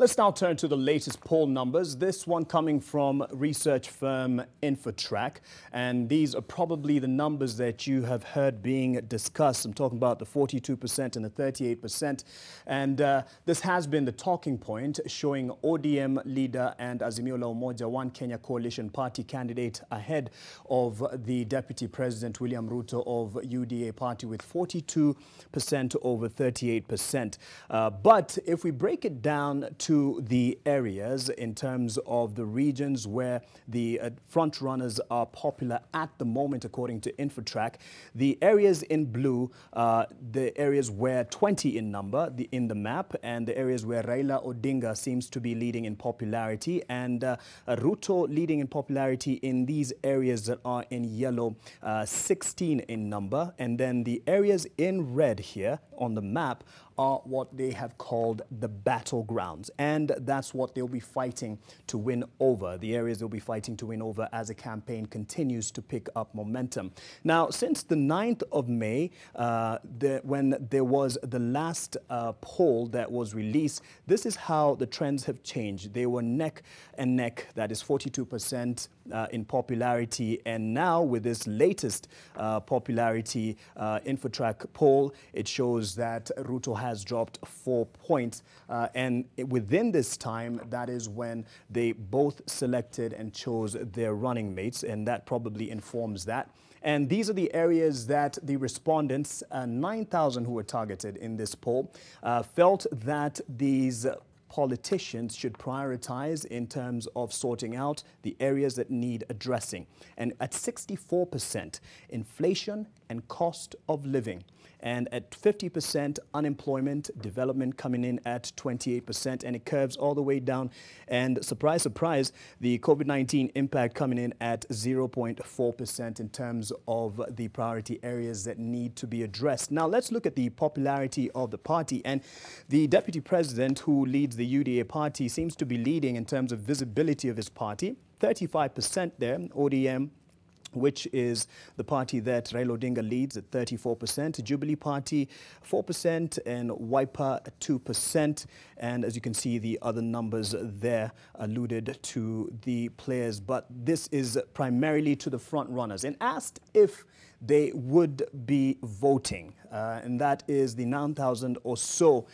Let's now turn to the latest poll numbers. This one coming from research firm Infotrack. And these are probably the numbers that you have heard being discussed. I'm talking about the 42% and the 38%. And this has been the talking point, showing ODM leader and Azimio la Umoja One Kenya Coalition Party candidate ahead of the Deputy President William Ruto of UDA Party with 42% over 38%. But if we break it down to the areas in terms of the regions where the front runners are popular at the moment, according to Infotrack, the areas in blue, the areas where 20 in number in the map, and the areas where Raila Odinga seems to be leading in popularity, and Ruto leading in popularity in these areas that are in yellow, 16 in number. And then the areas in red here on the map are what they have called the battlegrounds. And that's what they'll be fighting to win over, the areas they'll be fighting to win over as the campaign continues to pick up momentum. Now, since the 9th of May, when there was the last poll that was released, this is how the trends have changed. They were neck and neck, that is 42% in popularity. And now with this latest popularity Infotrack poll, it shows that Ruto has dropped 4 points. And within this time, that is when they both selected and chose their running mates. And that probably informs that. And these are the areas that the respondents, 9,000 who were targeted in this poll, felt that these politicians should prioritize in terms of sorting out the areas that need addressing. And at 64%, inflation and cost of living. And at 50%, unemployment, development coming in at 28%, and it curves all the way down. And surprise, surprise, the COVID-19 impact coming in at 0.4% in terms of the priority areas that need to be addressed. Now, let's look at the popularity of the party. And the deputy president who leads the UDA party seems to be leading in terms of visibility of his party. 35% there, ODM, which is the party that Raila Odinga leads at 34%, Jubilee Party 4%, and Wiper 2%. And as you can see, the other numbers there alluded to the players, but this is primarily to the front runners. And asked if they would be voting, and that is the 9,000 or so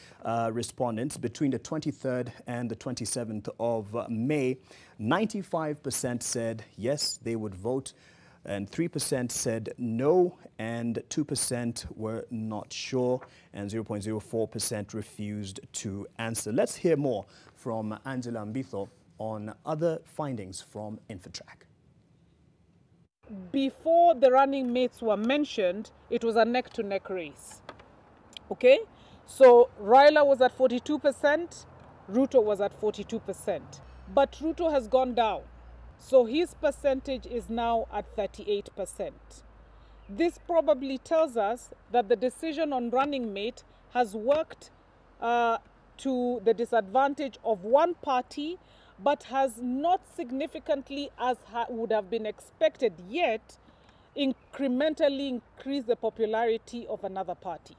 respondents between the 23rd and the 27th of May. 95% said yes, they would vote, and 3% said no, and 2% were not sure, and 0.04% refused to answer. Let's hear more from Angela Mbitho on other findings from Infotrack. Before the running mates were mentioned, it was a neck-to-neck race. Okay? So Raila was at 42%, Ruto was at 42%. But Ruto has gone down. So his percentage is now at 38%. This probably tells us that the decision on running mate has worked to the disadvantage of one party, but has not significantly, as would have been expected yet, incrementally increased the popularity of another party.